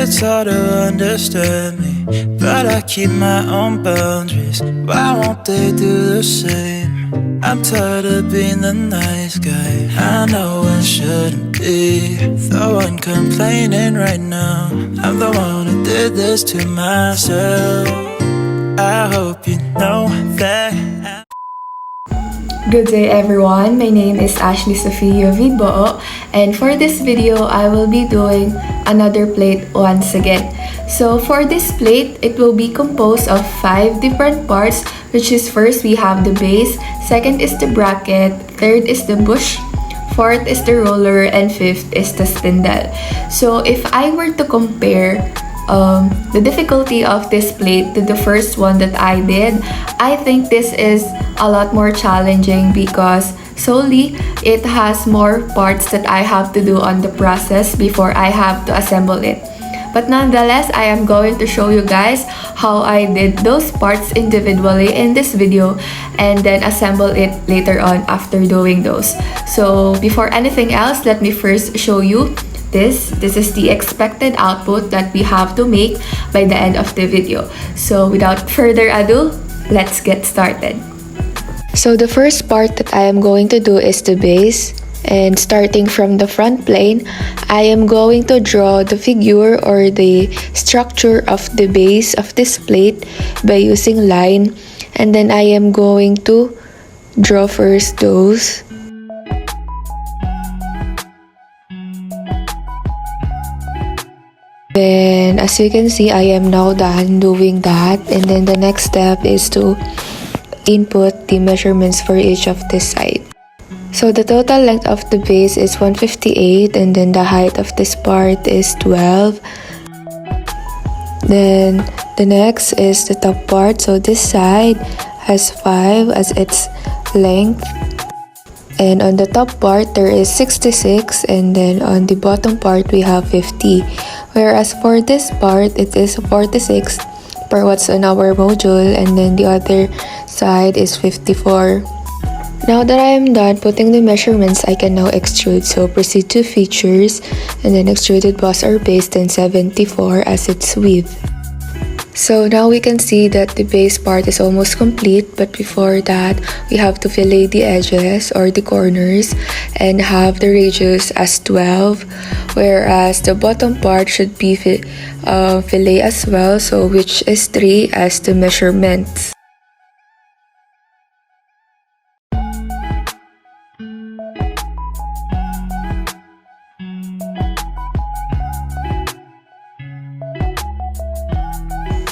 It's hard to understand me, but I keep my own boundaries. Why won't they do the same? I'm tired of being the nice guy. I know I shouldn't be the one complaining right now. I'm the one who did this to myself. I hope you know that. Good day everyone, my name is Ashley Sofia Vidboo, and for this video I will be doing another plate once again. So for this plate, it will be composed of 5 different parts, which is first we have the base, second is the bracket, third is the bush, fourth is the roller, and fifth is the spindle. So if I were to compare the difficulty of this plate to the first one that I did, I think this is a lot more challenging because solely it has more parts that I have to do on the process before I have to assemble it. But nonetheless, I am going to show you guys how I did those parts individually in this video and then assemble it later on after doing those. So before anything else, let me first show you this is the expected output that we have to make by the end of the video. So without further ado, let's get started. So the first part that I am going to do is the base, and starting from the front plane, I am going to draw the figure or the structure of the base of this plate by using line, and then I am going to draw first those. Then as you can see, I am now done doing that, and then the next step is to input the measurements for each of this side. So the total length of the base is 158, and then the height of this part is 12. Then the next is the top part, so this side has 5 as its length, and on the top part there is 66, and then on the bottom part we have 50. Whereas for this part, it is 46 per what's on our module, and then the other side is 54. Now that I am done putting the measurements, I can now extrude. So proceed to features, and then extruded boss or base, then 74 as its width. So now we can see that the base part is almost complete, but before that, we have to fillet the edges or the corners and have the radius as 12, whereas the bottom part should be fillet as well, so which is 3 as the measurements.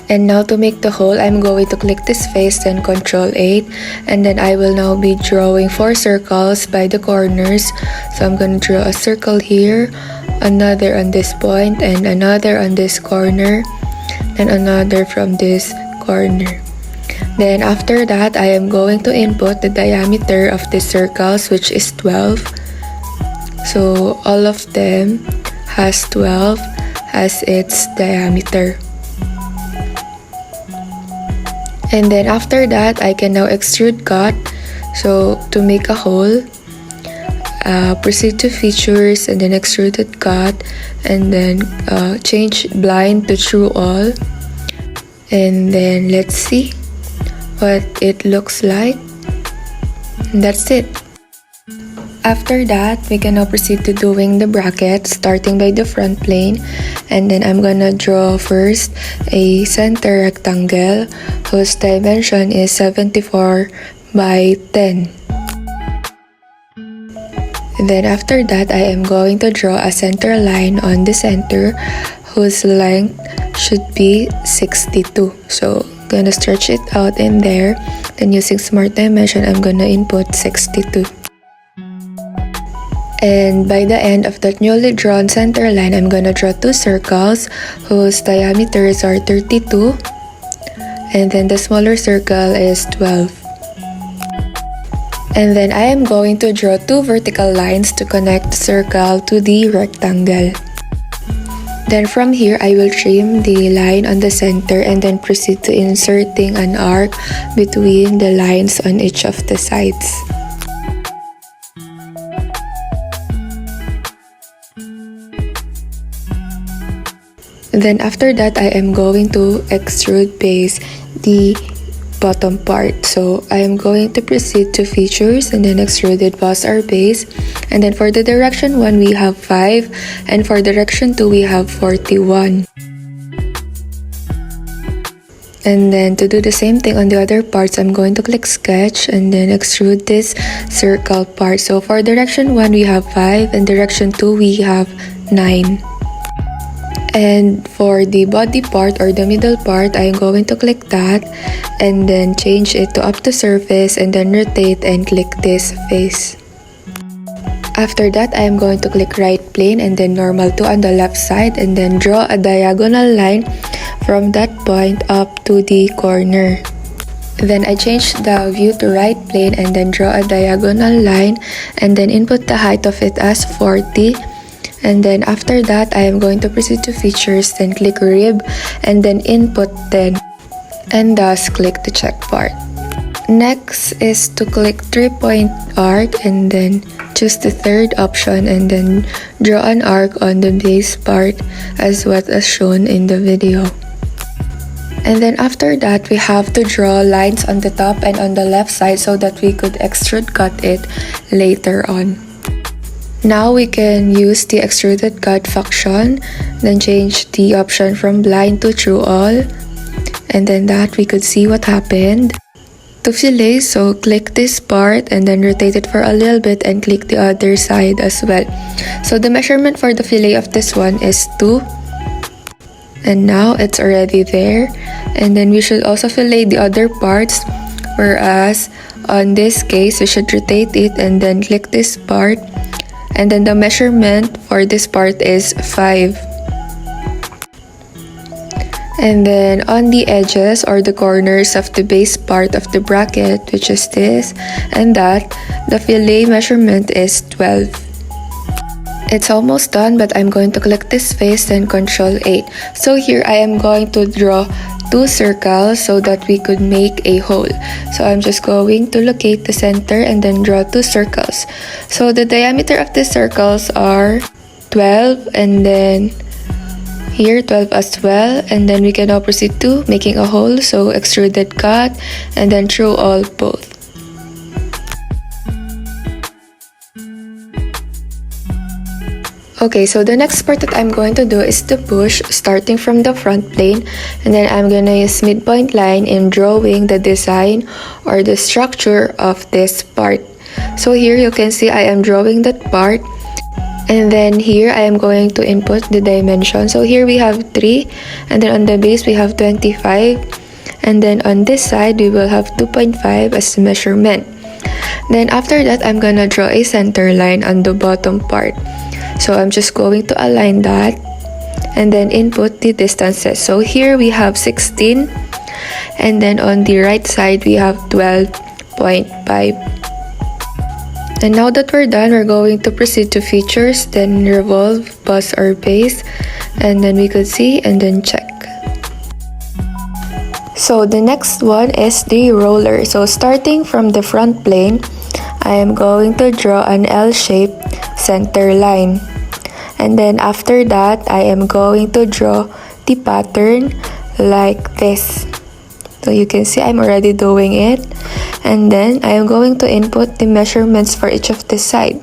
And now to make the hole, I'm going to click this face, then Ctrl 8, and then I will now be drawing 4 circles by the corners. So I'm going to draw a circle here, another on this point, and another on this corner, and another from this corner. Then after that, I am going to input the diameter of the circles, which is 12. So all of them has 12 as its diameter. And then after that, I can now extrude cut. So to make a hole, proceed to features, and then extruded cut, and then change blind to true all, and then let's see what it looks like. And that's it. After that, we can now proceed to doing the bracket, starting by the front plane, and then I'm gonna draw first a center rectangle whose dimension is 74 by 10. And then after that, I am going to draw a center line on the center whose length should be 62. So I'm gonna stretch it out in there, then using Smart Dimension, I'm gonna input 62. And by the end of that newly drawn center line, I'm gonna draw 2 circles whose diameters are 32, and then the smaller circle is 12. And then I am going to draw 2 vertical lines to connect the circle to the rectangle. Then from here, I will trim the line on the center and then proceed to inserting an arc between the lines on each of the sides. Then after that, I am going to extrude base the bottom part. So I am going to proceed to features and then extruded boss or base. And then for the direction 1, we have 5. And for direction 2, we have 41. And then to do the same thing on the other parts, I'm going to click sketch and then extrude this circle part. So for direction 1, we have 5. And direction 2, we have 9. And for the body part or the middle part, I am going to click that and then change it to up to surface and then rotate and click this face. After that, I am going to click right plane and then normal to on the left side and then draw a diagonal line from that point up to the corner. Then I change the view to right plane and then draw a diagonal line and then input the height of it as 40. And then after that, I am going to proceed to features, then click rib, and then input 10, and thus click the check part. Next is to click 3-point arc, and then choose the third option, and then draw an arc on the base part as what is shown in the video. And then after that, we have to draw lines on the top and on the left side so that we could extrude cut it later on. Now we can use the extruded cut function, then change the option from blind to true all, and then that we could see what happened. To fillet, so click this part and then rotate it for a little bit and click the other side as well. So the measurement for the fillet of this one is 2, and now it's already there. And then we should also fillet the other parts, whereas on this case we should rotate it and then click this part. And then the measurement for this part is 5. And then on the edges or the corners of the base part of the bracket, which is this and that, the fillet measurement is 12. It's almost done, but I'm going to click this face, then Ctrl 8. So here I am going to draw 2 circles so that we could make a hole. So I'm just going to locate the center and then draw 2 circles. So the diameter of the circles are 12 and then here 12 as well. And then we can now proceed to making a hole. So extruded cut and then through all both. Okay, so the next part that I'm going to do is to push starting from the front plane, and then I'm gonna use midpoint line in drawing the design or the structure of this part. So here you can see I am drawing that part, and then here I am going to input the dimension. So here we have 3, and then on the base we have 25, and then on this side we will have 2.5 as the measurement. Then after that, I'm gonna draw a center line on the bottom part. So I'm just going to align that and then input the distances. So here we have 16 and then on the right side we have 12.5. And now that we're done, we're going to proceed to features, then revolve, bus or base, and then we could see and then check. So the next one is the roller. So starting from the front plane, I am going to draw an L-shaped center line. And then after that, I am going to draw the pattern like this. So you can see I'm already doing it. And then I am going to input the measurements for each of this side.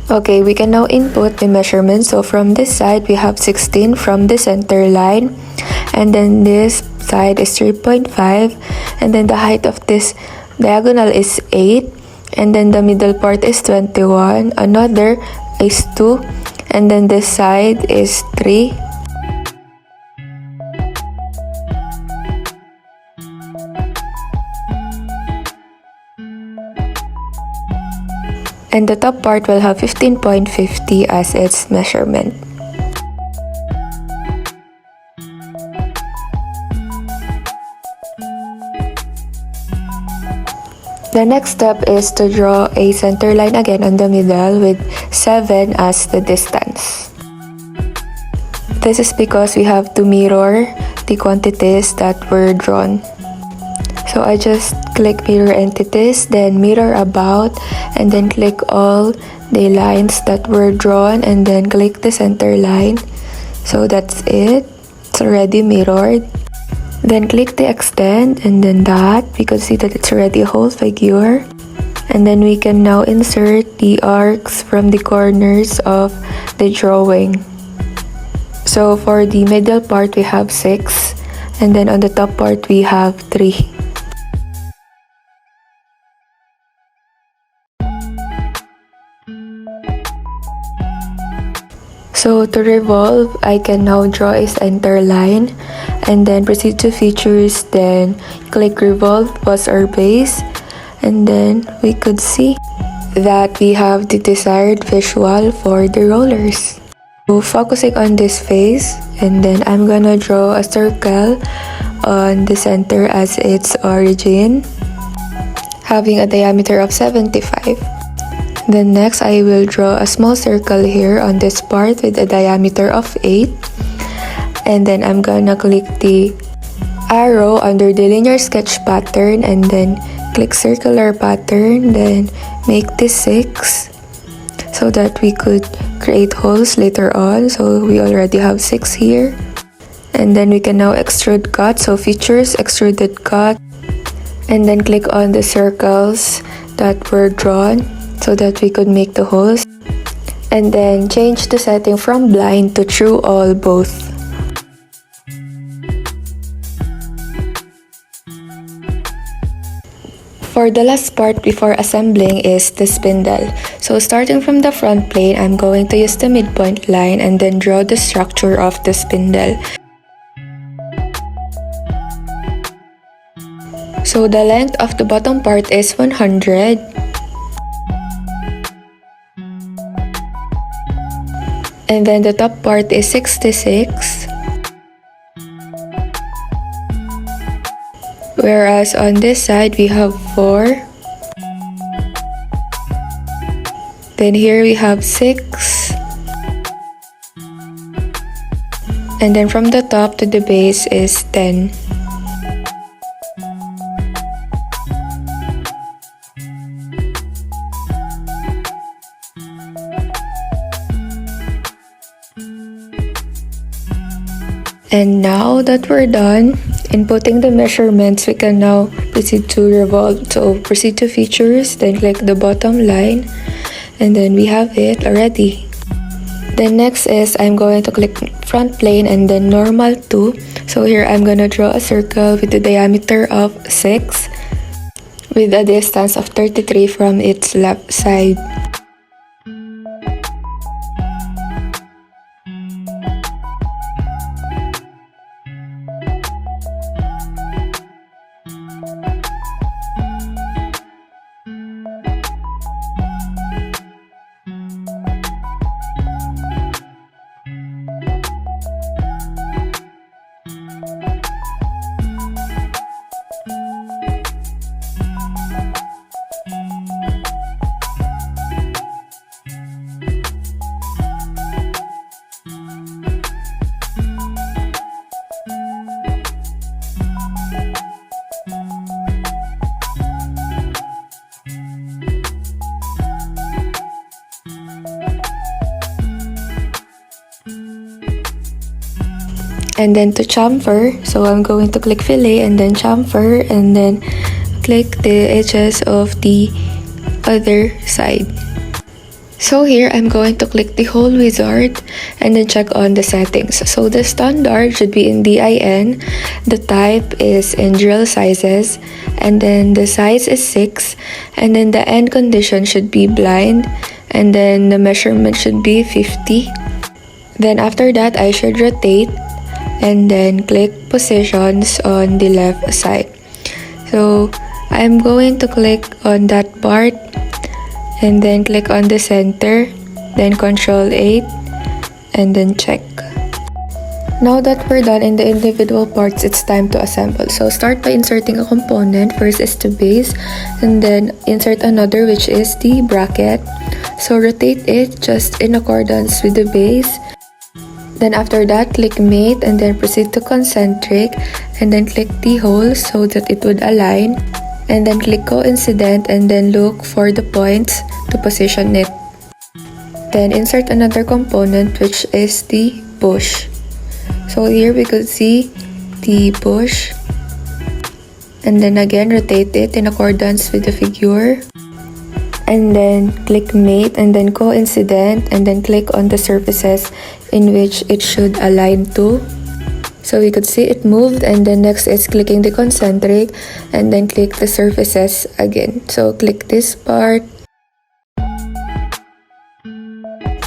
Okay, we can now input the measurements. So from this side, we have 16 from the center line. And then this side is 3.5. And then the height of this diagonal is 8. And then the middle part is 21. Another is 2. And then this side is 3. And the top part will have 15.50 as its measurement. The next step is to draw a center line again on the middle with 7 as the distance. This is because we have to mirror the quantities that were drawn. So I just click mirror entities, then mirror about, and then click all the lines that were drawn, and then click the center line. So that's it. It's already mirrored. Then click the extend and then that. We can see that it's already a whole figure. And then we can now insert the arcs from the corners of the drawing. So for the middle part we have 6, and then on the top part we have 3. So to revolve, I can now draw a center line and then proceed to features, then click revolve was our base, and then we could see that we have the desired visual for the rollers. So focusing on this face, and then I'm gonna draw a circle on the center as its origin, having a diameter of 75. Then next, I will draw a small circle here on this part with a diameter of 8. And then I'm gonna click the arrow under the linear sketch pattern and then click circular pattern, then make this 6 so that we could create holes later on. So we already have 6 here. And then we can now extrude cut, so features, extruded cut, and then click on the circles that were drawn so that we could make the holes, and then change the setting from blind to true all both. For the last part before assembling is the spindle. So starting from the front plane, I'm going to use the midpoint line and then draw the structure of the spindle. So the length of the bottom part is 100. And then the top part is 66. Whereas on this side we have 4. Then here we have 6. And then from the top to the base is 10. And now that we're done inputting the measurements, we can now proceed to revolve. So proceed to features, then click the bottom line, and then we have it already. Then next is I'm going to click front plane and then normal to. So here I'm gonna draw a circle with a diameter of 6 with a distance of 33 from its left side. And then to chamfer, so I'm going to click fillet and then chamfer and then click the edges of the other side. So here I'm going to click the whole wizard and then check on the settings. So the standard should be in DIN, the type is in drill sizes, and then the size is 6, and then the end condition should be blind, and then the measurement should be 50. Then after that I should rotate and then click positions on the left side. So I'm going to click on that part and then click on the center, then Ctrl 8 and then check. Now that we're done in the individual parts, it's time to assemble. So start by inserting a component. First is the base, and then insert another, which is the bracket. So rotate it just in accordance with the base. Then after that, click mate and then proceed to concentric and then click the hole so that it would align, and then click coincident and then look for the points to position it. Then insert another component, which is the push. So here we could see the bush. And then again, rotate it in accordance with the figure. And then click mate and then coincident and then click on the surfaces in which it should align to. So we could see it moved, and then next is clicking the concentric and then click the surfaces again. So click this part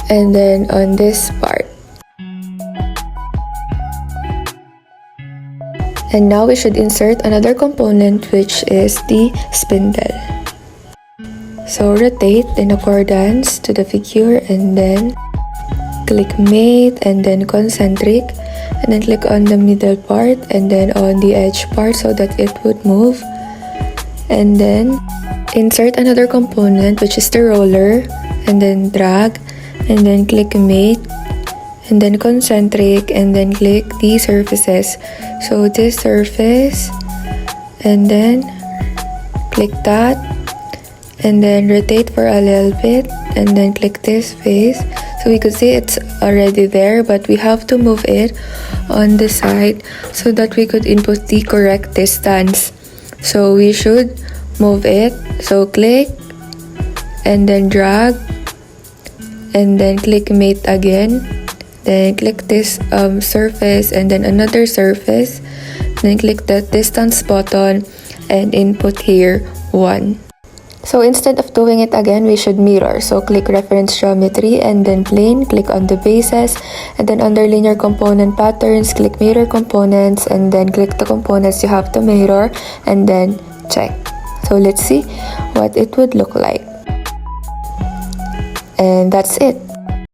and then on this part. And now we should insert another component, which is the spindle. So rotate in accordance to the figure and then click mate and then concentric and then click on the middle part and then on the edge part so that it would move. And then insert another component, which is the roller, and then drag and then click mate and then concentric and then click the surfaces. So this surface and then click that and then rotate for a little bit and then click this face. So we could see it's already there, but we have to move it on the side so that we could input the correct distance. So we should move it. So click and then drag and then click mate again. Then click this surface and then another surface. Then click the distance button and input here 1. So instead of doing it again, we should mirror. So click reference geometry and then plane, click on the bases, and then under linear component patterns, click mirror components, and then click the components you have to mirror, and then check. So let's see what it would look like. And that's it.